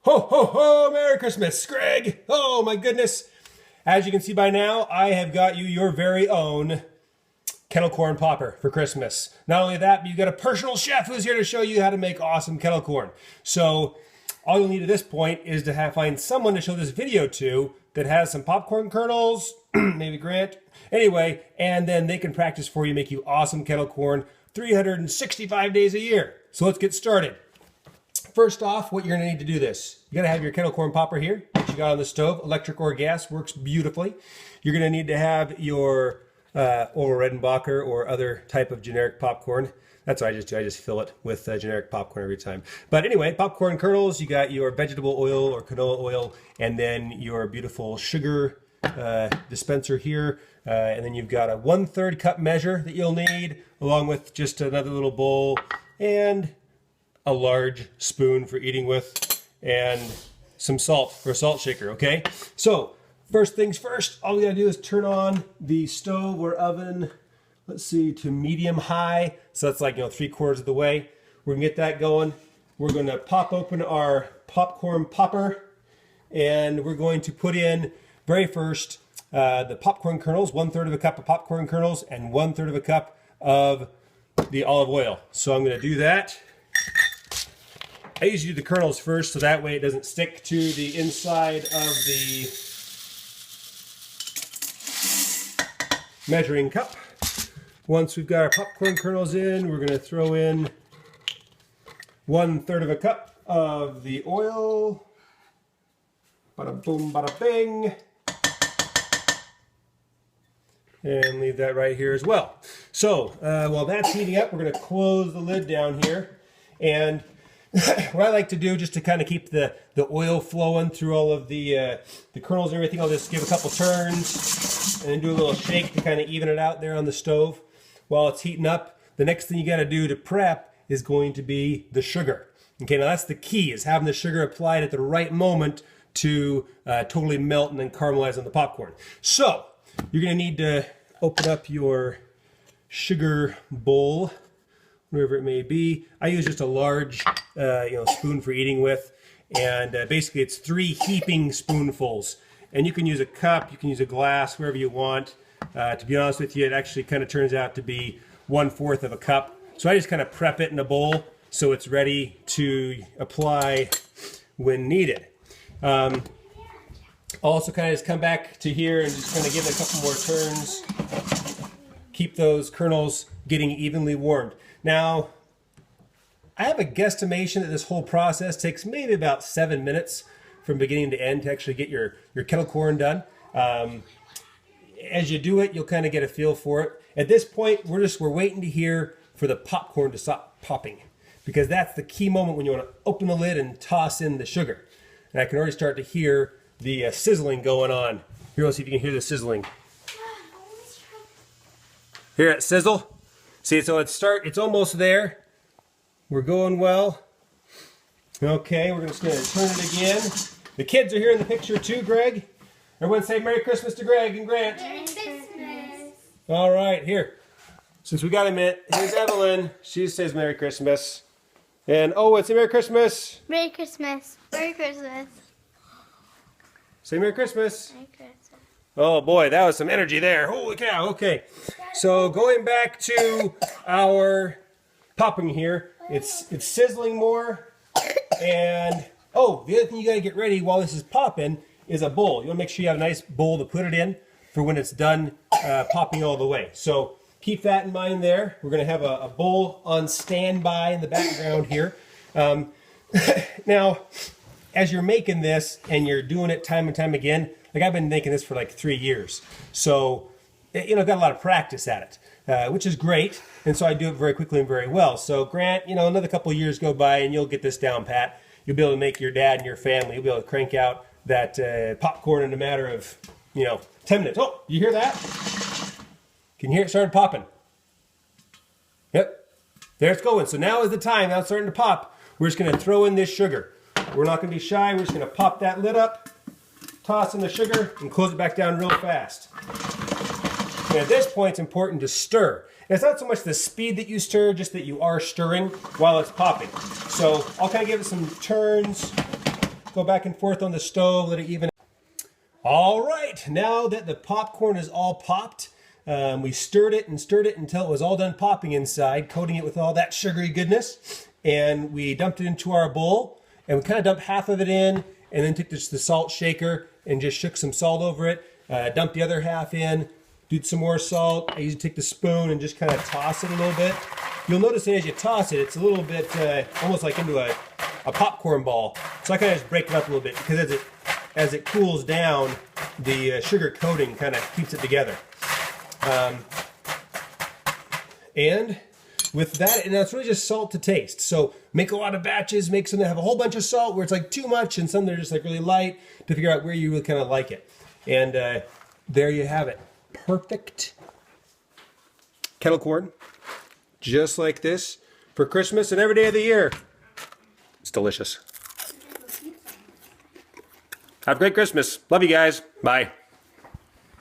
Ho, ho, ho! Merry Christmas, Greg! Oh, my goodness. As you can see by now, I have got you your very own kettle corn popper for Christmas. Not only that, but you've got a personal chef who's here to show you how to make awesome kettle corn. So all you'll need at this point is to find someone to show this video to that has some popcorn kernels, maybe Grant. Anyway, and then they can practice for you, make you awesome kettle corn 365 days a year. So let's get started. First off, what you're going to need to do this. You got to have your kettle corn popper here, which you got on the stove. Electric or gas works beautifully. You're going to need to have your Orville Redenbacher or other type of generic popcorn. That's what I just do. I just fill it with generic popcorn every time. But anyway, popcorn kernels, you got your vegetable oil or canola oil, and then your beautiful sugar dispenser here. And then you've got a 1/3 cup measure that you'll need, along with just another little bowl and a large spoon for eating with, and some salt for a salt shaker, okay? So, first things first, all we gotta do is turn on the stove or oven, let's see, to medium high. So that's like, 3/4 of the way. We're gonna get that going. We're gonna pop open our popcorn popper, and we're going to put in, very first, the popcorn kernels, 1/3 of a cup of popcorn kernels, and 1/3 of a cup of the olive oil. So I'm gonna do that. I usually do the kernels first, so that way it doesn't stick to the inside of the measuring cup. Once we've got our popcorn kernels in, we're going to throw in 1/3 of a cup of the oil. Bada boom, bada bing. And leave that right here as well. So while that's heating up, we're going to close the lid down here. And what I like to do, just to kind of keep the oil flowing through all of the kernels and everything, I'll just give a couple turns and then do a little shake to kind of even it out there on the stove while it's heating up. The next thing you got to do to prep is going to be the sugar. Okay, now that's the key, is having the sugar applied at the right moment to totally melt and then caramelize on the popcorn. So you're going to need to open up your sugar bowl, wherever it may be. I use just a large spoon for eating with, and basically it's 3 heaping spoonfuls. And you can use a cup, you can use a glass, wherever you want. To be honest with you, it actually kind of turns out to be 1/4 of a cup. So I just kind of prep it in a bowl so it's ready to apply when needed. Also kind of just come back to here and just kind of give it a couple more turns. Keep those kernels getting evenly warmed. Now, I have a guesstimation that this whole process takes maybe about 7 minutes from beginning to end to actually get your kettle corn done. As you do it, you'll kind of get a feel for it. At this point, we're waiting to hear for the popcorn to stop popping, because that's the key moment when you want to open the lid and toss in the sugar. And I can already start to hear the sizzling going on. Here, let's see if you can hear the sizzling. Hear it sizzle? See, so it's almost there. We're going well. Okay, we're just going to turn it again. The kids are here in the picture too, Greg. Everyone say Merry Christmas to Greg and Grant. Merry Christmas. All right, here. Since we got a minute, here's Evelyn. She says Merry Christmas. And Owen, say Merry Christmas. Merry Christmas. Merry Christmas. Say Merry Christmas. Merry Christmas. Oh boy, that was some energy there. Holy cow, okay. So going back to our popping here, it's sizzling more. And, oh, the other thing you gotta get ready while this is popping is a bowl. You wanna make sure you have a nice bowl to put it in for when it's done popping all the way. So keep that in mind there. We're gonna have a bowl on standby in the background here. Now, as you're making this and you're doing it time and time again, like I've been making this for like 3 years. So, got a lot of practice at it, which is great. And so I do it very quickly and very well. So Grant, another couple of years go by and you'll get this down pat. You'll be able to make your dad and your family, you'll be able to crank out that popcorn in a matter of, 10 minutes. Oh, you hear that? Can you hear it started popping? Yep, there it's going. So now is the time, now it's starting to pop. We're just gonna throw in this sugar. We're not gonna be shy, we're just gonna pop that lid up, toss in the sugar, and close it back down real fast. And at this point, it's important to stir. And it's not so much the speed that you stir, just that you are stirring while it's popping. So I'll kind of give it some turns, go back and forth on the stove, let it even. All right, now that the popcorn is all popped, we stirred it until it was all done popping inside, coating it with all that sugary goodness, and we dumped it into our bowl, and we kind of dumped half of it in, and then took the salt shaker and just shook some salt over it, dumped the other half in, did some more salt. I usually take the spoon and just kind of toss it a little bit. You'll notice that as you toss it, it's a little bit almost like into a popcorn ball. So I kind of just break it up a little bit because as it cools down, the sugar coating kind of keeps it together. And with that, and that's really just salt to taste. So make a lot of batches, make some that have a whole bunch of salt where it's like too much, and some that are just like really light to figure out where you really kind of like it. And there you have it. Perfect kettle corn, just like this for Christmas and every day of the year. It's delicious. Have a great Christmas. Love you guys. Bye.